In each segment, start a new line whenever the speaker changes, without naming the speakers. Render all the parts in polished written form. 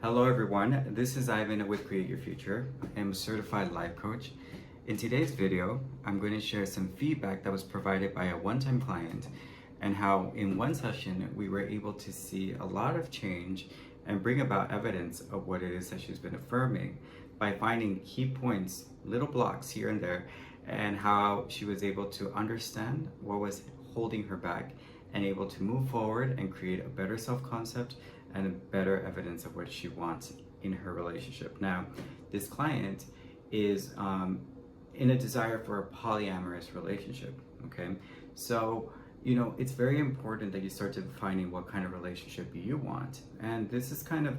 Hello everyone, this is Ivan with Create Your Future. I am a certified life coach. In today's video, I'm going to share some feedback that was provided by a one-time client and how in one session we were able to see a lot of change and bring about evidence of what it is that she's been affirming by finding key points, little blocks here and there, and how she was able to understand what was holding her back and able to move forward and create a better self-concept and a better evidence of what she wants in her relationship. Now, this client is in a desire for a polyamorous relationship, okay? So, it's very important that you start defining what kind of relationship you want. And this is kind of,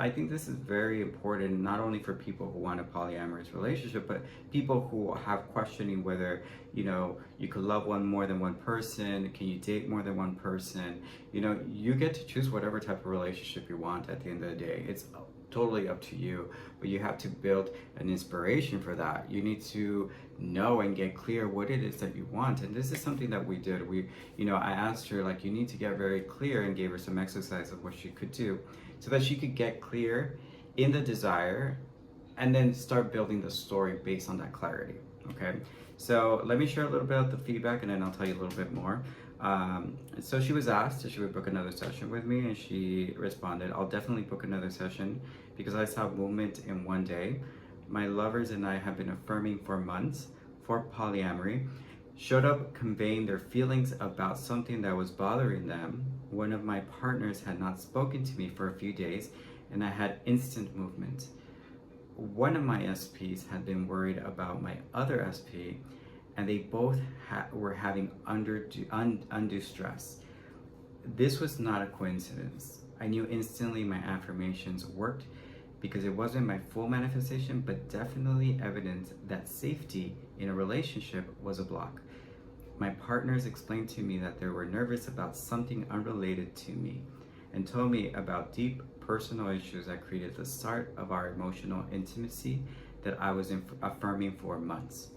I think this is very important, not only for people who want a polyamorous relationship, but people who have questioning whether, you could love more than one person, can you date more than one person? You get to choose whatever type of relationship you want at the end of the day. It's totally up to you, but you have to build an inspiration for that. You need to know and get clear what it is that you want. And this is something that we did. I asked her, you need to get very clear, and gave her some exercise of what she could do so that she could get clear in the desire and then start building the story based on that clarity. Okay, so let me share a little bit of the feedback and then I'll tell you a little bit more. So she was asked if she would book another session with me, and she responded, I'll definitely book another session because I saw movement in one day. My lovers and I have been affirming for months for polyamory, showed up conveying their feelings about something that was bothering them. One of my partners had not spoken to me for a few days and I had instant movement. One of my SPs had been worried about my other SP, and they both were having undue stress. This was not a coincidence. I knew instantly my affirmations worked because it wasn't my full manifestation, but definitely evidence that safety in a relationship was a block. My partners explained to me that they were nervous about something unrelated to me and told me about deep personal issues that created the start of our emotional intimacy that I was affirming for months.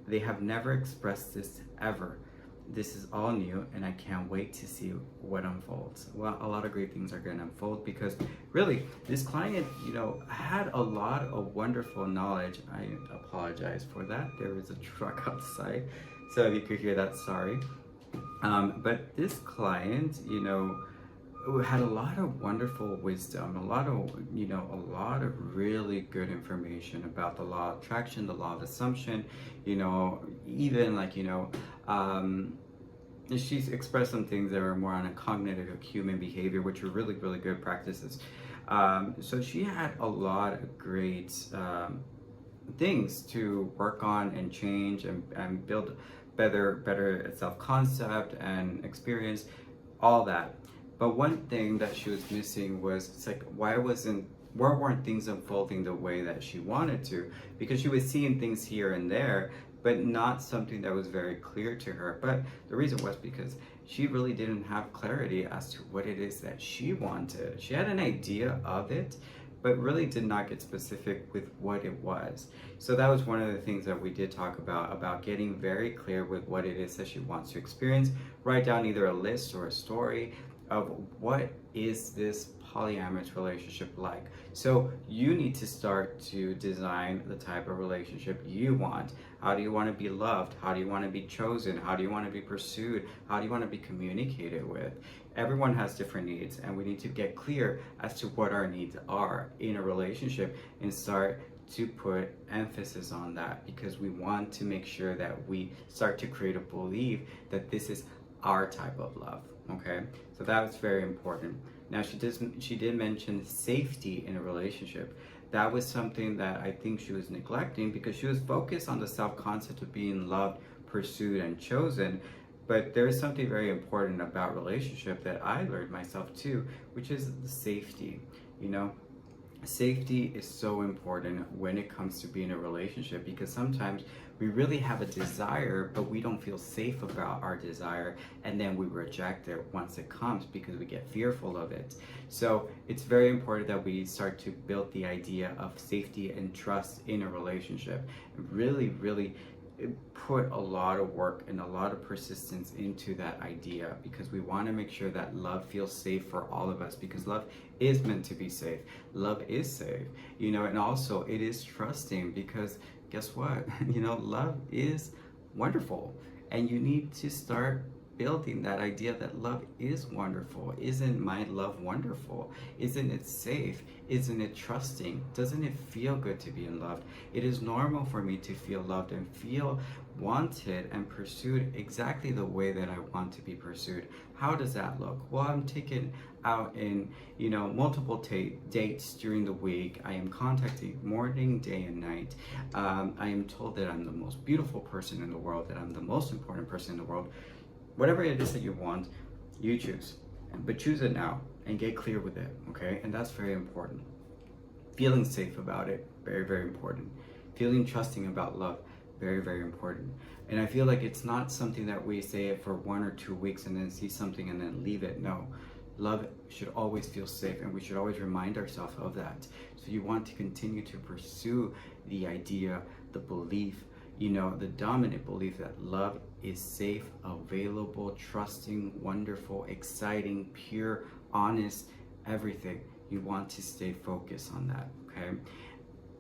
They have never expressed this ever. This is all new and I can't wait to see what unfolds. Well, a lot of great things are going to unfold because really this client, had a lot of wonderful knowledge. I apologize for that. There was a truck outside. So if you could hear that, sorry. But this client, had a lot of wonderful wisdom, a lot of really good information about the law of attraction, the law of assumption, she's expressed some things that are more on a cognitive human behavior, which are really, really good practices. So she had a lot of great things to work on and change and build better self-concept and experience, all that. But one thing that she was missing was, why weren't things unfolding the way that she wanted to? Because she was seeing things here and there, but not something that was very clear to her. But the reason was because she really didn't have clarity as to what it is that she wanted. She had an idea of it, but really did not get specific with what it was. So that was one of the things that we did talk about getting very clear with what it is that she wants to experience. Write down either a list or a story of what is this polyamorous relationship like. So you need to start to design the type of relationship you want. How do you want to be loved? How do you want to be chosen? How do you want to be pursued? How do you want to be communicated with? Everyone has different needs, and we need to get clear as to what our needs are in a relationship and start to put emphasis on that, because we want to make sure that we start to create a belief that this is our type of love. Okay, so that was very important. Now she did mention safety in a relationship. That was something that I think she was neglecting because she was focused on the self-concept of being loved, pursued, and chosen. But there is something very important about relationship that I learned myself too, which is the safety. Safety is so important when it comes to being in a relationship, because sometimes we really have a desire, but we don't feel safe about our desire, and then we reject it once it comes because we get fearful of it. So it's very important that we start to build the idea of safety and trust in a relationship. Really, really put a lot of work and a lot of persistence into that idea, because we want to make sure that love feels safe for all of us, because love is meant to be safe. Love is safe, you know, and also it is trusting, because guess what? You know, love is wonderful, and you need to start building that idea that love is wonderful. Isn't my love wonderful? Isn't it safe? Isn't it trusting? Doesn't it feel good to be in love? It is normal for me to feel loved and feel wanted and pursued exactly the way that I want to be pursued. How does that look? Well, I'm taken out in, you know, multiple dates during the week. I am contacted morning, day, and night. I am told that I'm the most beautiful person in the world, that I'm the most important person in the world. Whatever it is that you want, you choose. But choose it now and get clear with it, okay? And that's very important. Feeling safe about it, very, very important. Feeling trusting about love, very, very important. And I feel like it's not something that we say it for 1 or 2 weeks and then see something and then leave it. No. Love should always feel safe, and we should always remind ourselves of that. So you want to continue to pursue the idea, the belief, you know, the dominant belief that love is safe, available, trusting, wonderful, exciting, pure, honest, everything. You want to stay focused on that, okay?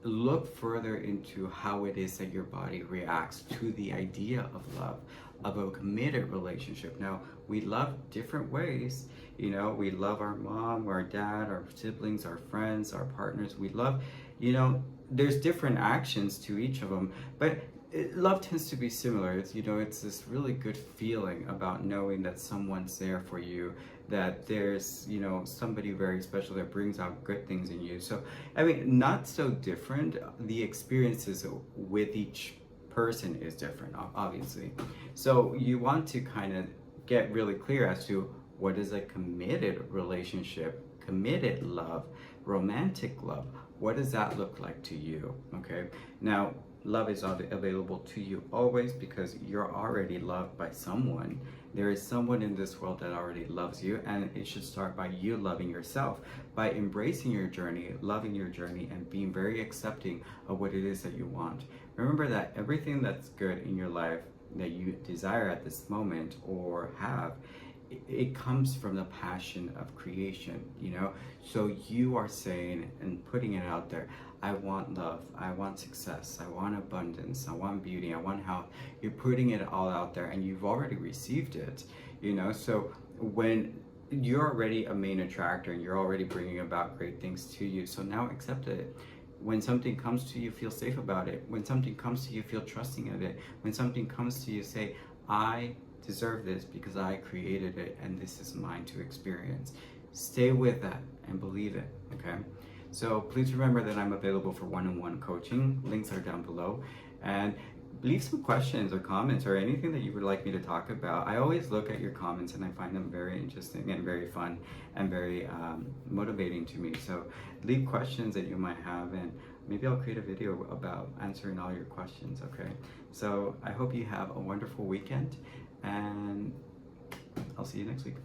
Look further into how it is that your body reacts to the idea of love, of a committed relationship. Now, we love different ways. You know, we love our mom, our dad, our siblings, our friends, our partners. We love, you know, there's different actions to each of them, but love tends to be similar. It's, you know, it's this really good feeling about knowing that someone's there for you, that there's, you know, somebody very special that brings out good things in you. So, I mean, not so different. The experiences with each person is different, obviously. So you want to kind of get really clear as to what is a committed relationship, committed love, romantic love. What does that look like to you? Okay. Now, love is available to you always, because you're already loved by someone. There is someone in this world that already loves you, and it should start by you loving yourself, by embracing your journey, loving your journey, and being very accepting of what it is that you want. Remember that everything that's good in your life that you desire at this moment or have, it comes from the passion of creation, you know? So you are saying and putting it out there, I want love, I want success, I want abundance, I want beauty, I want health. You're putting it all out there, and you've already received it, you know? So when you're already a main attractor and you're already bringing about great things to you, so now accept it. When something comes to you, feel safe about it. When something comes to you, feel trusting of it. When something comes to you, say, I deserve this because I created it and this is mine to experience. Stay with that and believe it, okay? So please remember that I'm available for one-on-one coaching. Links are down below. And leave some questions or comments or anything that you would like me to talk about. I always look at your comments and I find them very interesting and very fun and very motivating to me. So leave questions that you might have, and maybe I'll create a video about answering all your questions, okay? So I hope you have a wonderful weekend, and I'll see you next week.